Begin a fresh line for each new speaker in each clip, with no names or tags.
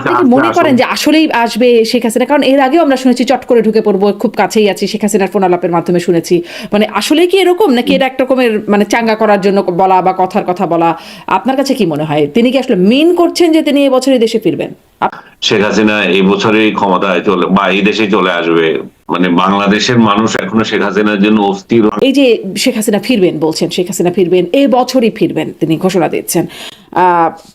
আপনি কি মনে করেন যে আসলেই আসবে শেখ হাসিনা? কারণ এর আগেও আমরা শুনেছি চট করে ঢুকে পড়বো, খুব কাছেই আছি, শেখ হাসিনার ফোন আলাপের মাধ্যমে শুনেছি। মানে আসলেই কি এরকম, নাকি এটা এক রকমের মানে চাঙ্গা করার জন্য বলা বা কথার কথা বলা? আপনার কাছে কি মনে হয়, তিনি কি আসলে মিন করছেন যে তিনি এবছরই দেশে ফিরবেন?
শেখ হাসিনা এই বছরই ক্ষমতায় চলে বা এই দেশে চলে আসবে, মানে বাংলাদেশের মানুষ এখনো শেখ হাসিনার জন্য অস্থির।
এই যে শেখ হাসিনা ফিরবেন বলছেন, শেখ হাসিনা ফিরবেন, এই বছরই ফিরবেন তিনি ঘোষণা দিচ্ছেন,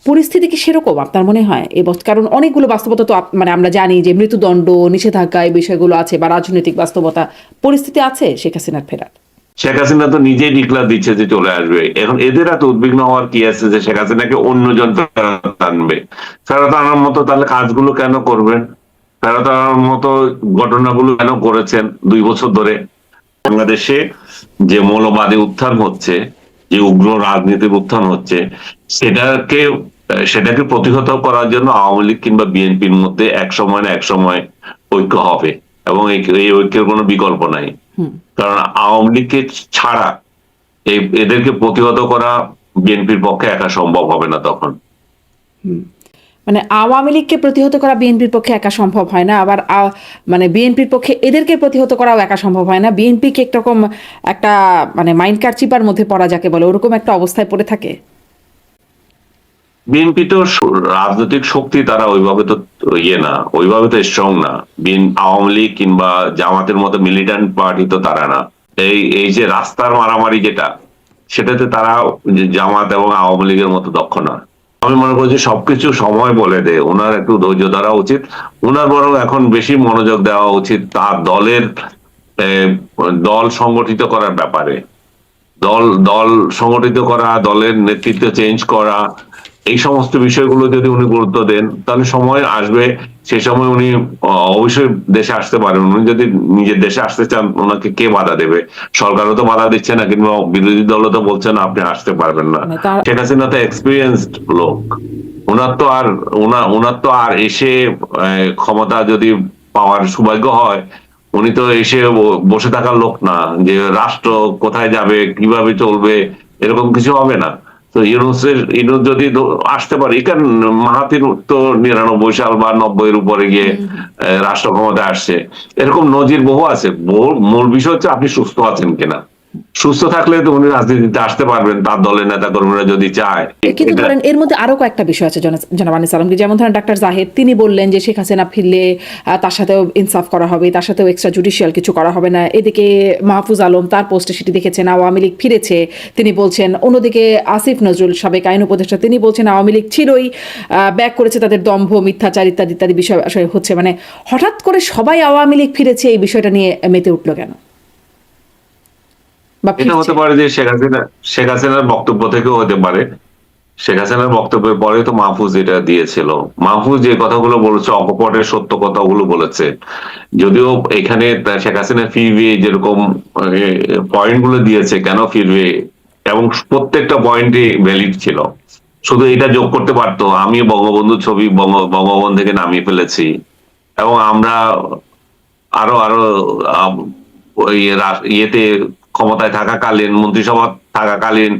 পরিস্থিতি কি সেরকম আপনার মনে হয় এবছর? কারণ অনেকগুলো বাস্তবতা তো মানে আমরা জানি যে মৃত্যুদণ্ড, নিষেধাজ্ঞা, এই বিষয়গুলো আছে, বা রাজনৈতিক বাস্তবতা, পরিস্থিতি আছে শেখ হাসিনার ফেরার?
শেখ হাসিনা তো নিজেই ডিক্লার দিচ্ছে যে চলে আসবে। এখন এদের এত উদ্বিগ্ন হওয়ার কি আছে যে শেখ হাসিনাকে অন্যজন ফেরত আনবে? ফেরত আনার মতো তাহলে কাজগুলো কেন করবেন? ফেরত আনার মতো ঘটনাগুলো কেন করেছেন 2 বছর ধরে? বাংলাদেশে যে মৌলবাদী উত্থান হচ্ছে, যে উগ্র রাজনীতির উত্থান হচ্ছে, সেটাকে সেটাকে প্রতিহত করার জন্য আওয়ামী লীগ কিংবা বিএনপির মধ্যে এক সময় না এক সময় ঐক্য হবে, এবং এই ঐক্যের কোনো বিকল্প নাই। কারণ আওয়ামী লীগকে ছাড়া এদেরকে প্রতিহত করা বিএনপির পক্ষে একা সম্ভব হবে না তখন।
মানে আওয়ামী লীগকে প্রতিহত করা বিএনপির পক্ষে একা সম্ভব হয় না, আবার মানে বিএনপির পক্ষে এদেরকে প্রতিহত করাও একা সম্ভব হয় না। বিএনপিকে একরকম একটা মানে মাইন্ড কারচিপার মধ্যে পড়া যাকে বলে, ওরকম একটা অবস্থায় পড়ে থাকে।
বিএনপি তো রাজনৈতিক শক্তি, তারা ওইভাবে তো না, ওইভাবে তো স্ট্রং না। আওয়ামী লীগ কিংবা জামাতের মতো মিলিটেন্ট পার্টি তো তারা না। এই যে রাস্তার মারামারি যেটা, সেটাতে তারা জামাত এবং আওয়ামী লীগের মতো দক্ষ না। আমি মনে করি যে সবকিছু সময় বলে দেয়, ওনার একটু ধৈর্য ধরা উচিত। ওনার বরং এখন বেশি মনোযোগ দেওয়া উচিত তার দলের দল সংগঠিত করার ব্যাপারে। দল দল সংগঠিত করা, দলের নেতৃত্ব চেঞ্জ করা, এই সমস্ত বিষয়গুলো যদি উনি গুরুত্ব দেন, তাহলে সময় আসবে, সে সময় উনি অবশ্যই দেশে আসতে পারেন। উনি যদি নিজের দেশে আসতে চান, ওনাকে কে বাধা দেবে? সরকারও তো বাধা দিচ্ছে না, কিংবা বিরোধী দলও তো বলছে না আপনি আসতে পারবেন না।
মানে তার
শেখ হাসিনা তো এক্সপিরিয়েন্সড লোক। ওনার তো আর ওনার তো আর এসে ক্ষমতা যদি পাওয়ার সৌভাগ্য হয়, উনি তো এসে বসে থাকার লোক না যে রাষ্ট্র কোথায় যাবে, কিভাবে চলবে, এরকম কিছু হবে না। তো ইউনুস যদি আসতে পারে, এখান মাহাতির তো 99 সাল বা 90-এর উপরে গিয়ে রাষ্ট্র ক্ষমতায় আসছে, এরকম নজির বহু আছে। মূল বিষয় হচ্ছে আপনি সুস্থ আছেন কিনা। সুস্থ থাকলে তো উনি রাজনীতিতে আসতে পারবেন, তার দলের নেতা কর্মীরা যদি চায়।
কিন্তু ধরেন এর মধ্যে আরো কয়েকটা বিষয় আছে জনাব আনিস আলমগীর, যেমন ধরেন ডাক্তার জাহেদ তিনি বললেন যে শেখ হাসিনা ফিরলে তার সাথেও ইনসাফ করা হবে, তার সাথেও এক্সট্রা জুডিশিয়াল কিছু করা হবে না। এদিকে মাহফুজ আলম তার পোস্টে সেটি দেখেছেন আওয়ামী লীগ ফিরেছে তিনি বলছেন। অন্যদিকে আসিফ নজরুল সাবেক আইন উপদেষ্টা তিনি বলছেন আওয়ামী লীগ ছিলই, ব্যাক করেছে তাদের দম্ভ, মিথ্যাচার ইত্যাদি ইত্যাদি বিষয় হচ্ছে। মানে হঠাৎ করে সবাই আওয়ামী লীগ ফিরেছে এই বিষয়টা নিয়ে মেতে উঠলো কেন?
এটা হতে পারে যে শেখ হাসিনার বক্তব্য থেকেও হতে পারে। শেখ হাসিনার বক্তব্যের পরে তো মাহফুজ এটা দিয়েছিল। মাহফুজ যে কথাগুলো বলেছে, অকপটের সত্য কথাগুলো বলেছে। যদিও এখানে শেখ হাসিনা ফিরবে যেরকম পয়েন্ট গুলো দিয়েছে, কেন ফিরবে, এবং প্রত্যেকটা পয়েন্টই ভ্যালিড ছিল। শুধু এটা যোগ করতে পারতো আমি বঙ্গবন্ধু ছবি বঙ্গভবন থেকে নামিয়ে ফেলেছি, এবং আমরা আরো আরো ওই ইয়েতে ক্ষমতায় থাকাকালীন, মন্ত্রিসভা থাকাকালীন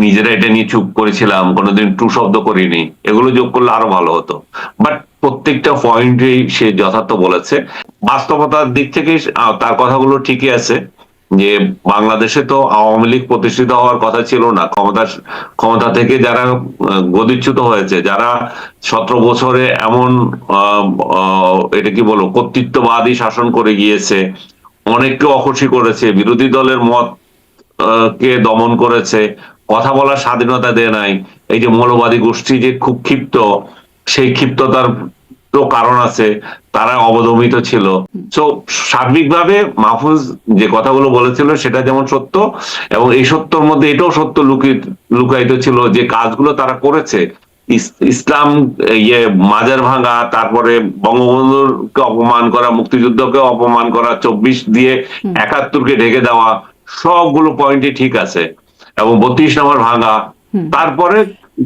নিজেরা এটা নিয়ে চুপ করেছিলাম, কোনোদিন টু শব্দ করিনি। এগুলো যোগ করলে আরো ভালো হতো। বাট প্রত্যেকটা পয়েন্টেই সে যথার্থ বলেছে। বাস্তবতার দিক থেকে তার কথাগুলো ঠিকই আছে যে বাংলাদেশে তো আওয়ামী লীগ প্রতিষ্ঠিত হওয়ার কথা ছিল না। ক্ষমতা থেকে যারা গদিচ্যুত হয়েছে, যারা 17 বছরে এমন এটা কি বলবো কর্তৃত্ববাদী শাসন করে গিয়েছে, অনেককে অখুশি করেছে, বিরোধী দলের মত কে দমন করেছে, কথা বলার স্বাধীনতা দেয় নাই। এই যে মৌলবাদী গোষ্ঠী যে খুব ক্ষিপ্ত, সেই ক্ষিপ্ততার তো কারণ আছে, তারা অবদমিত ছিল। তো সার্বিকভাবে মাহফুজ যে কথাগুলো বলেছিল সেটা যেমন সত্য, এবং এই সত্যর মধ্যে এটাও সত্য লুকায়িত ছিল যে কাজগুলো তারা করেছে। ইসলাম ইয়ে মাজার ভাঙা, তারপরে বঙ্গবন্ধুকে অপমান করা, মুক্তিযুদ্ধকে অপমান করা, 24 দিয়ে 71-কে ঢেকে দেওয়া, সবগুলো পয়েন্টই ঠিক আছে, এবং 32 নম্বর ভাঙা। তারপরে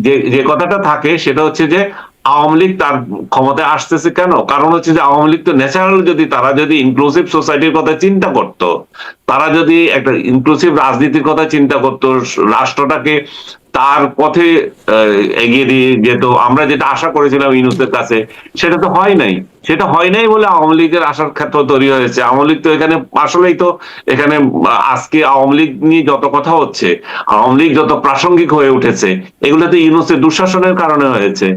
যে যে কথাটা থাকে সেটা হচ্ছে যে আওয়ামী লীগ তার ক্ষমতায় আসতেছে কেন? কারণ হচ্ছে যে আওয়ামী লীগ তো ন্যাচারাল, যদি তারা যদি ইনক্লুসিভ সোসাইটির কথা চিন্তা করত, তারা যদি একটা ইনক্লুসিভ রাজনীতির কথা চিন্তা করত, রাষ্ট্রটাকে তার পথে এগিয়ে দিয়ে যেত, আমরা যেটা আশা করেছিলাম ইউনূসের কাছে, সেটা তো হয় নাই। সেটা হয় নাই বলে আওয়ামী লীগের আশার ক্ষেত্র তৈরি হয়েছে। আওয়ামী লীগ তো এখানে আসলেই তো এখানে আজকে আওয়ামী লীগ নিয়ে যত কথা হচ্ছে, আওয়ামী লীগ যত প্রাসঙ্গিক হয়ে উঠেছে, এগুলো তো ইউনূসের দুঃশাসনের কারণে হয়েছে,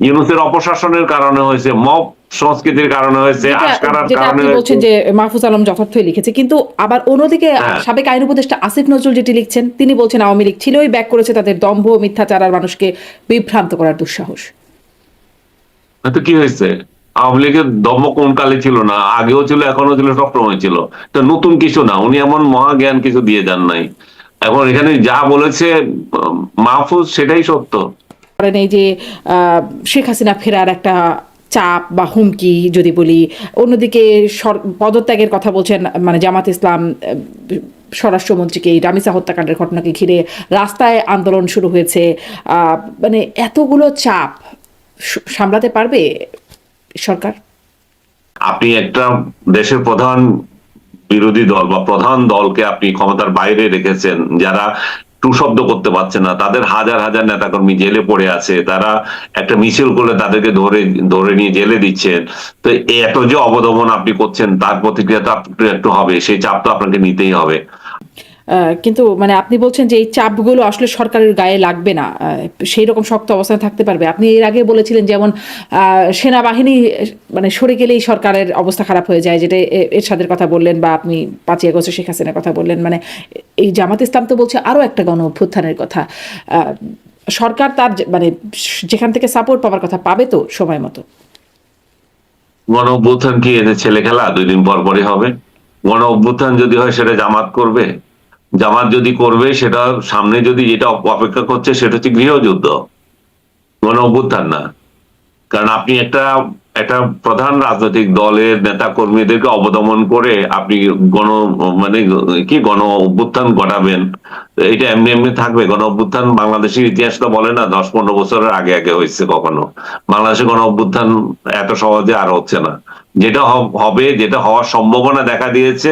ইউনূসের অপশাসনের কারণে হয়েছে, মব সংস্কৃতির কারণে হয়েছে,
যেটা
আশকারার
যেটা
কারণে
আপনি
হয়েছে।
বলছেন যে মাহফুজ আলম যথার্থই লিখেছে, কিন্তু আবার অন্যদিকে
হ্যাঁ,
সাবেক আইন উপদেষ্টা আসিফ নজরুল যেটি লিখছেন, তিনি বলছেন আওয়ামী লীগ ছিলই ব্যাক করেছে তাদের দম্ভ, মিথ্যাচার আর মানুষকে বিভ্রান্ত করার দুঃসাহস।
তো কি হয়েছে? আওয়ামী লীগের দম্ভ কোন কালে ছিল না? আগেও ছিল, এখনো ছিল, সবসময় ছিল। তো নতুন কিছু না, উনি এমন মহা জ্ঞান কিছু দিয়ে যান নাই। এখন এখানে যা বলেছে মাহফুজ, সেটাই সত্য।
করেন এই যে আহ, শেখ হাসিনা ফেরার একটা চাপ বা হুমকি যদি বলি, অন্যদিকে পদত্যাগের কথা বলছেন মানে জামাত ইসলাম, স্বরাষ্ট্রমন্ত্রীকে এই রামিসা হত্যাকাণ্ডের ঘটনাকে ঘিরে রাস্তায় আন্দোলন শুরু হয়েছে। মানে এতগুলো চাপ সামলাতে পারবে সরকার?
আপনি একটা দেশের প্রধান বিরোধী দল বা প্রধান দলকে আপনি ক্ষমতার বাইরে রেখেছেন, যারা টু শব্দ করতে পারছে না, তাদের হাজার হাজার নেতাকর্মী জেলে পড়ে আছে, তারা একটা মিছিল করলে তাদেরকে ধরে ধরে নিয়ে জেলে দিচ্ছেন। তো এত যে অবদমন আপনি করছেন, তার প্রতিক্রিয়া তো একটু হবে, সেই চাপ তো আপনাকে নিতেই হবে।
কিন্তু মানে আপনি বলছেন যে এই চাপগুলো আসলে সরকারের গায়ে লাগবে না, সেই রকম শক্ত অবস্থানে থাকতে পারবে। আপনি এর আগে বলেছিলেন যেমন সেনাবাহিনী মানে সরে গেলেই সরকারের অবস্থা খারাপ হয়ে যায়, যেটা এরশাদের কথা বললেন, বা আপনি 5ই আগস্টে শেখ হাসিনার কথা বললেন। মানে এই জামাত ইসলাম তো বলছে আরও একটা গণ অভ্যুত্থানের কথা। সরকার তার মানে যেখান থেকে সাপোর্ট পাওয়ার কথা পাবে তো সময় মতো?
গণ অভ্যুত্থান কি এদের ছেলে খেলা? 2 দিন পর পরই হবে। গণ অভ্যুত্থান যদি হয়, সেটা জামাত করবে। জামাত যদি করবে, সেটা সামনে যদি যেটা অপেক্ষা করছে, সেটা হচ্ছে গৃহযুদ্ধ, গণ অভ্যুত্থান না। কারণ আপনি একটা একটা প্রধান রাজনৈতিক দলের নেতা কর্মীদেরকে অবদমন করে আপনি গণ মানে কি গণ অভ্যুত্থান ঘটাবেন, এটা এমনি এমনি থাকবে? গণ অভ্যুত্থান বাংলাদেশের ইতিহাস তো বলে না 10-15 বছরের আগে আগে হয়েছে কখনো। বাংলাদেশে গণ অভ্যুত্থান এত সহজে আর হচ্ছে না। যেটা হবে, যেটা হওয়ার সম্ভাবনা দেখা দিয়েছে,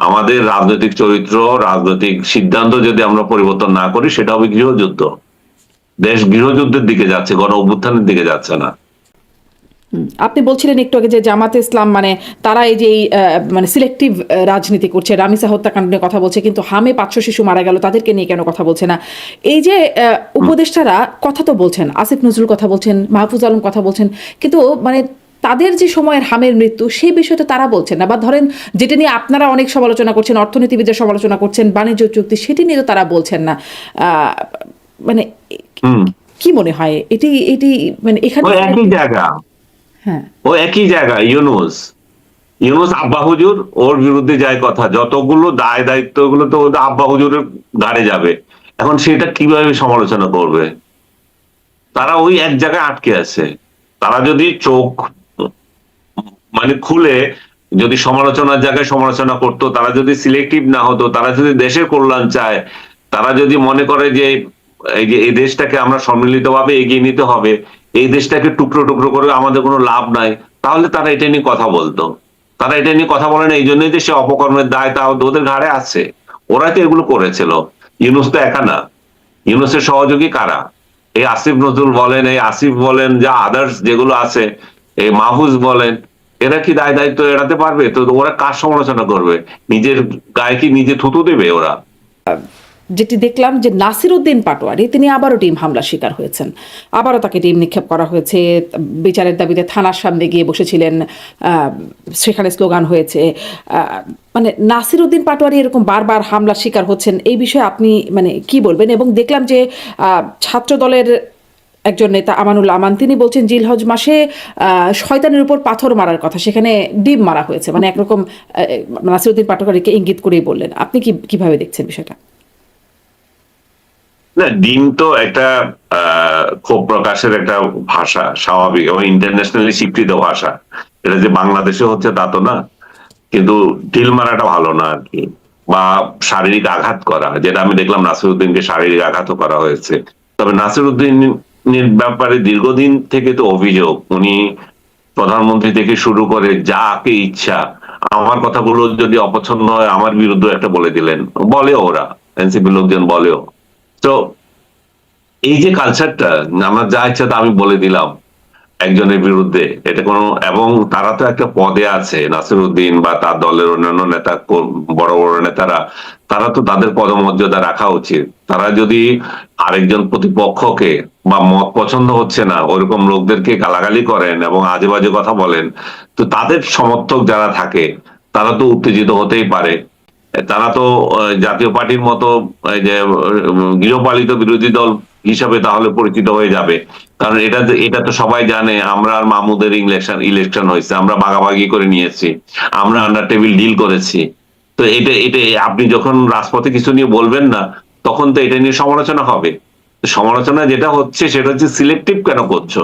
আমাদের রাজনৈতিক চরিত্র, রাজনৈতিক সিদ্ধান্ত যদি আমরা পরিবর্তন না করি, সেটা হবে গৃহযুদ্ধ। দেশ গৃহযুদ্ধের দিকে যাচ্ছে, গণ অভ্যুত্থানের দিকে যাচ্ছে না।
আপনি বলছিলেন একটু আগে যে জামাতে ইসলাম মানে তারা এই যে মানে সিলেক্টিভ রাজনীতি করছে, রামিসা হত্যাকাণ্ড নিয়ে কথা বলছে, কিন্তু হামে 500 শিশু মারা গেল, তাদেরকে নিয়ে কেন কথা বলছে না? এই যে উপদেষ্টারা কথা তো বলছেন, আসিফ নজরুল কথা বলছেন, মাহফুজ আলম কথা বলছেন, কিন্তু মানে তাদের যে সময়ের হামের মৃত্যু সেই বিষয়টা তারা বলছেন না। বা ধরেন যেটা নিয়ে আপনারা অনেক সমালোচনা করছেন, অর্থনীতিবিদদের সমালোচনা করছেন, বাণিজ্য চুক্তি, সেটি নিয়ে তো তারা বলছেন না। মানে
হুম।
কি মনে হয় এটি এটি মানে এখানে?
ওই একই জায়গা,
হ্যাঁ।
ও একই জায়গা। ইউনুস, ইউনুস আব্বা হুজুর, ওর বিরুদ্ধে যায় কথা, যতগুলো দায় দায়িত্ব গুলো তো ওদের আব্বা হুজুরের ঘাড়ে যাবে। এখন সেটা কিভাবে সমালোচনা করবে? তারা ওই এক জায়গায় আটকে আছে। তারা যদি চোখ মানে খুলে যদি সমালোচনার জায়গায় সমালোচনা করতো, তারা যদি সিলেক্টিভ না হতো, তারা যদি দেশের কল্যাণ চায়, তারা যদি মনে করে যে এই যে এই দেশটাকে আমরা সম্মিলিতভাবে এগিয়ে নিতে হবে, এই দেশটাকে টুকরো টুকরো করে আমাদের কোনো লাভ নাই, তাহলে তারা এটা নিয়ে কথা বলতো। তারা এটা নিয়ে কথা বলে না, এই জন্যই যে সে অপকর্মের দায় তা ওদের ঘাড়ে আছে। ওরা তো এগুলো করেছিল। ইউনুস তো একা না। ইউনুসের সহযোগী কারা? এই আসিফ নজরুল বলেন, এই আসিফ বলেন, যা আদার্স যেগুলো আছে, এই মাহফুজ বলেন, এরা কি দায় দায়িত্ব এড়াতে পারবে? তো ওরা কার সমালোচনা করবে? নিজের গায়ে কি নিজে থুতু দেবে ওরা?
যেটি দেখলাম যে নাসির উদ্দিন পাটোয়ারি তিনি আবারও টিম হামলার শিকার হয়েছেন, আবারও তাকে টিম নিক্ষেপ করা হয়েছে। বিচারের দাবিতে থানার সামনে গিয়ে বসেছিলেন, সেখানে স্লোগান হয়েছে। মানে নাসির উদ্দিন পাটোয়ারি এরকম বারবার হামলার শিকার হচ্ছেন, এই বিষয়ে আপনি মানে কি বলবেন? এবং দেখলাম যে ছাত্র দলের একজন নেতা আমানুল আমান তিনি বলছেন জিলহজ মাসে শয়তানের উপর পাথর মারার কথা, সেখানে ডিম মারা হয়েছে, মানে একরকম নাসিরুদ্দিন পাটোয়ারিকে ইঙ্গিত করেই বললেন। আপনি কিভাবে দেখছেন বিষয়টা?
না, ডিম তো একটা ক্ষোভ প্রকাশের একটা ভাষা, স্বাভাবিক এবং ইন্টারন্যাশনালি স্বীকৃত ভাষা। এটা যে বাংলাদেশে হচ্ছে তা তো না। কিন্তু ঢিল মারাটা ভালো না আর কি, বা শারীরিক আঘাত করা, যেটা আমি দেখলাম নাসিরউদ্দিনকে শারীরিক আঘাতও করা হয়েছে। তবে নাসিরউদ্দিন ব্যাপারে দীর্ঘদিন থেকে তো অভিযোগ, উনি প্রধানমন্ত্রী থেকে শুরু করে যাকে ইচ্ছা আমার কথাগুলো যদি অপছন্দ হয় আমার বিরুদ্ধে একটা বলে দিলেন, বলে ওরা, এনসিপি লোকজন বলেও। তো এই যে কালচারটা, আমার যা ইচ্ছা তা আমি বলে দিলাম একজনের বিরুদ্ধে, এটা কোনো, এবং তারা তো একটা পদে আছে, নাসিরউদ্দিন বা তার দলের অন্যান্য নেতা, বড় বড় নেতারা, তারা তো তাদের পদমর্যাদা রাখা উচিত। তারা যদি আরেকজন প্রতিপক্ষকে বা মত পছন্দ হচ্ছে না ওরকম লোকদেরকে গালাগালি করেন এবং আজে বাজে কথা বলেন, তো তাদের সমর্থক যারা থাকে তারা তো উত্তেজিত হতেই পারে। তারা তো জাতীয় পার্টির মতো এই যে গৃহপালিত বিরোধী দল হিসাবে তাহলে পরিচিত হয়ে যাবে। কারণ এটা তো সবাই জানে, আমরা আর মাহমুদের ইলেকশন হয়েছে, আমরা ভাগাভাগি করে নিয়েছি, আমরা আন্ডার টেবিল ডিল করেছি। তো এটা আপনি যখন রাজপথে কিছু নিয়ে বলবেন না, তখন তো এটা নিয়ে সমালোচনা হবে। সমালোচনা যেটা হচ্ছে সেটা হচ্ছে সিলেক্টিভ কেন করছো।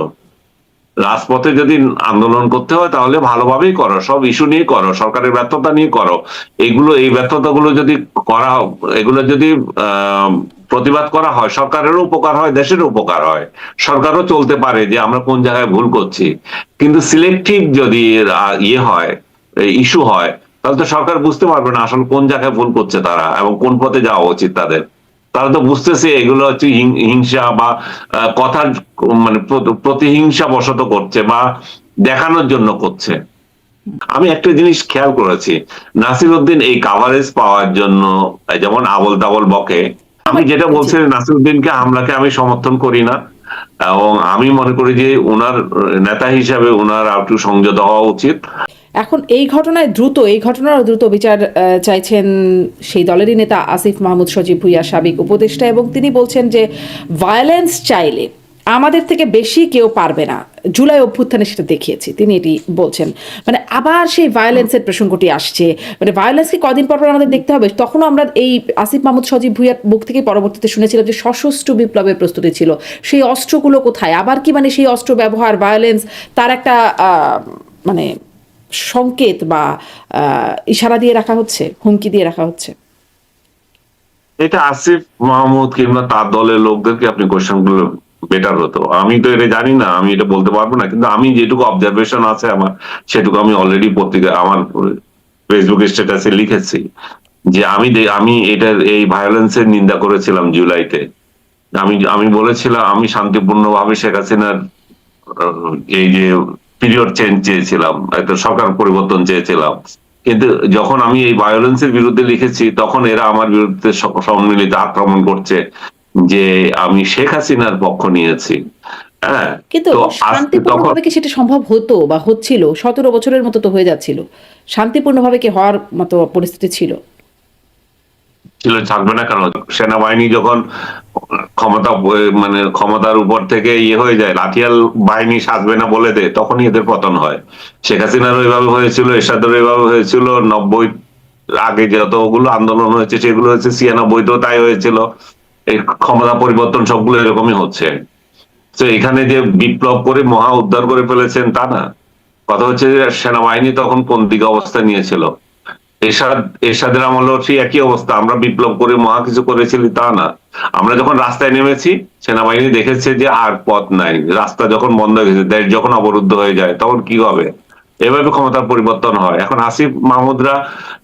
রাজপথে যদি আন্দোলন করতে হয় তাহলে ভালোভাবেই করো, সব ইস্যু নিয়ে করো, সরকারের ব্যর্থতা নিয়ে করো। এই ব্যর্থতাগুলো যদি করা, এগুলো যদি প্রতিবাদ করা হয়, সরকারেরও উপকার হয়, দেশেরও উপকার হয়, সরকারও চলতে পারে যে আমরা কোন জায়গায় ভুল করছি। কিন্তু সিলেক্টিভ যদি ইয়ে হয়, ইস্যু হয়, তাহলে তো সরকার বুঝতে পারবে না আসলে কোন জায়গায় ভুল করছে তারা এবং কোন পথে যাওয়া উচিত তাদের। তারা তো বুঝতেছে এগুলো হচ্ছে হিংসা বা কথার মানে প্রতিহিংসা বশত করছে বা দেখানোর জন্য করছে। আমি একটা জিনিস খেয়াল করেছি, নাসিরউদ্দিন এই কাভারেজ পাওয়ার জন্য যেমন আবল তাবল বকে। আমি যেটা
জি।
বলছি, নাসিরউদ্দিনকে হামলাকে আমি সমর্থন করি না, এবং আমি মনে করি যে উনার নেতা হিসাবে উনার আর একটু সংযত হওয়া উচিত।
এখন এই ঘটনার দ্রুত বিচার চাইছেন সেই দলেরই নেতা আসিফ মাহমুদ সজীব ভুঁইয়া, সাবেক উপদেষ্টা, এবং তিনি বলছেন যে ভায়োলেন্স চাইলে আমাদের থেকে বেশি কেউ পারবে না, জুলাই অভ্যুত্থানে সেটা দেখিয়েছি, তিনি এটি বলছেন। মানে আবার সেই ভায়োলেন্সের প্রসঙ্গটি আসছে, মানে ভায়োলেন্সকে কদিন পর পর আমাদের দেখতে হবে। তখনও আমরা এই আসিফ মাহমুদ সজীব ভুঁইয়ার মুখ থেকে পরবর্তীতে শুনেছিলাম যে সশস্ত্র বিপ্লবের প্রস্তুতি ছিল, সেই অস্ত্রগুলো কোথায়? আবার কি মানে সেই অস্ত্র ব্যবহার, ভায়োলেন্স, তার একটা মানে সংকেত বা ইশারা দিয়ে রাখা হচ্ছে, হুমকি দিয়ে রাখা হচ্ছে?
এটা আসিফ মাহমুদ কিংবা তার দলের লোকদেরকে আপনি কোশ্চেন গুলো বেটার হতো। আমি তো এটা জানি না, আমি এটা বলতে পারবো না, কিন্তু আমি যেটুকু অবজারভেশন আছে আমার, সেটুকু আমি অলরেডি পত্রিকা আমার ফেসবুক স্ট্যাটাসে লিখেছি যে আমি এটার এই ভায়োলেন্সের নিন্দা করেছিলাম জুলাইতে। আমি আমি বলেছিলাম আমি শান্তিপূর্ণভাবে শেখ হাসিনার এই যে পিরিয়ড চেঞ্জ চেয়েছিলাম, একটা সরকার পরিবর্তন চেয়েছিলাম। কিন্তু যখন আমি এই ভায়োলেন্সের বিরুদ্ধে লিখেছি তখন এরা আমার বিরুদ্ধে সম্মিলিত আক্রমণ করছে যে আমি শেখ হাসিনার পক্ষ নিয়েছি। হ্যাঁ,
কিন্তু
তো আজকে তখন
শান্তিপূর্ণভাবে কি সেটা সম্ভব হতো বা হচ্ছিল? 17 বছরের মতো তো হয়ে যাচ্ছিল, শান্তিপূর্ণভাবে কি হওয়ার মতো পরিস্থিতি ছিল?
ছিল, থাকবে না কেন? সেনাবাহিনী যখন মানে ক্ষমতার উপর থেকে ইয়ে হয়ে যায়, লাঠিয়াল বাহিনী সাজবে না বলে দেয়, তখনই এদের পতন হয়। শেখ হাসিনারও এভাবে হয়েছিল, এরশাদেরও এভাবে হয়েছিল, 90 আগে যতগুলো আন্দোলন হয়েছে সেগুলো হয়েছে, 96তেও তাই হয়েছিল। এই ক্ষমতা পরিবর্তন সবগুলো এরকমই হচ্ছে। তো এখানে যে বিপ্লব করে মহা উদ্ধার করে ফেলেছেন তা না। কথা হচ্ছে যে সেনাবাহিনী তখন কোন দিকে অবস্থা নিয়েছিল। এরশাদের আমলেও সেই একই অবস্থা, আমরা বিপ্লব করে মহা কিছু করেছিলি তা না। আমরা যখন রাস্তায় নেমেছি সেনাবাহিনী দেখেছে যে আর পথ নাই, রাস্তা যখন বন্ধ হয়ে গেছে, দেশ যখন অবরুদ্ধ হয়ে যায়, তখন কি হবে? এভাবে ক্ষমতার পরিবর্তন হয়। এখন আসিফ মাহমুদরা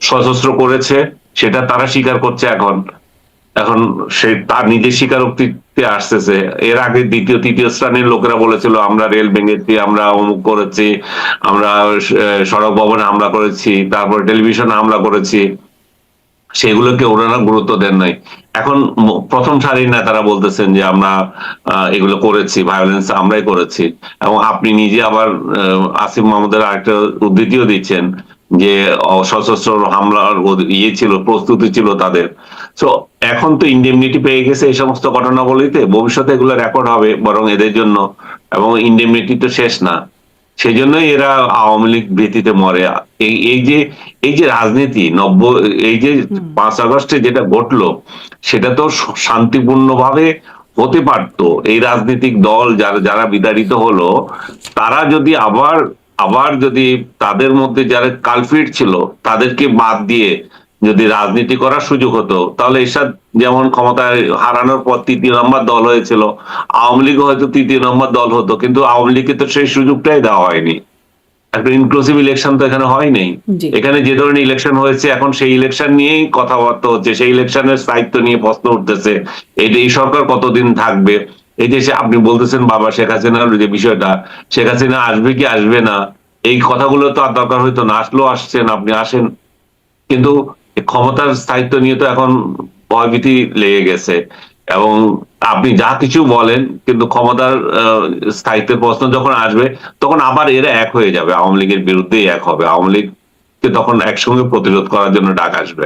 সশস্ত্র করেছে, সেটা তারা স্বীকার করছে এখন। এখন সে তার নিজের স্বীকারোক্তিতে আসতেছে। এর আগে দ্বিতীয় তৃতীয় শ্রেণীর লোকেরা বলেছিল আমরা রেল ভেঙেছি, আমরা অমুক করেছি, আমরা সড়ক ভবনে হামলা করেছি, তারপর টেলিভিশনে হামলা করেছি, সেগুলোকে ওনারা গুরুত্ব দেন নাই। এখন প্রথম সারির নেতারা বলতেছেন যে আমরা এগুলো করেছি, ভায়োলেন্স আমরাই করেছি। এবং আপনি নিজে আবার আসিফ মাহমুদের আরেকটা উদ্ধৃতিও দিচ্ছেন যে সশস্ত্র হামলার ইয়ে ছিল, প্রস্তুতি ছিল তাদের। তো এখন তো ইন্ডেমনিটি পেয়ে গেছে এই সমস্ত ঘটনাবলিতে, ভবিষ্যতে এগুলো রেকর্ড হবে বরং এদের জন্য, এবং ইন্ডেমনিটি তো শেষ না। সেই জন্যই এরা আওয়ামী লীগ ভীতিতে মরে। এই যে রাজনীতি এই যে 5 আগস্টে যেটা ঘটলো, সেটা তো শান্তিপূর্ণভাবে হতে পারতো। এই রাজনৈতিক দল যারা যারা বিতাড়িত হলো, তারা যদি আবার আবার যদি তাদের মধ্যে যারা কালফিট ছিল তাদেরকে বাদ দিয়ে যদি রাজনীতি করার সুযোগ হতো, তাহলে এরশাদ যেমন ক্ষমতায় হারানোর পর ৩য় নম্বর দল হয়েছিল, আওয়ামী লীগ হয়তো ৩য় নম্বর দল হতো, কিন্তু আওয়ামী লীগকে তো সেই সুযোগটাই দেওয়া হয়নি। একটা ইনক্লুসিভ ইলেকশন তো এখানে হয়নি।
জি।
এখানে যে ধরনের ইলেকশন হয়েছে, এখন সেই ইলেকশন নিয়েই কথাবার্তা হচ্ছে, সেই ইলেকশনের স্থায়িত্ব নিয়ে প্রশ্ন উঠতেছে। এই সরকার কতদিন থাকবে? এই যে আপনি বলতেছেন বাবা শেখ হাসিনার যে বিষয়টা, শেখ হাসিনা আসবে কি আসবে না, এই কথাগুলো তো আর দরকার হইতো না। আসলেও আসছেন, আপনি আসেন, কিন্তু এই ক্ষমতার স্থায়িত্ব নিয়ে তো এখন ভয়ভীতি লেগে গেছে। এবং আপনি যা কিছু বলেন, কিন্তু ক্ষমতার স্থায়িত্বের প্রশ্ন যখন আসবে, তখন আবার এরা এক হয়ে যাবে, আওয়ামী লীগের বিরুদ্ধেই এক হবে, আওয়ামী লীগকে তখন একসঙ্গে প্রতিরোধ করার জন্য ডাক আসবে।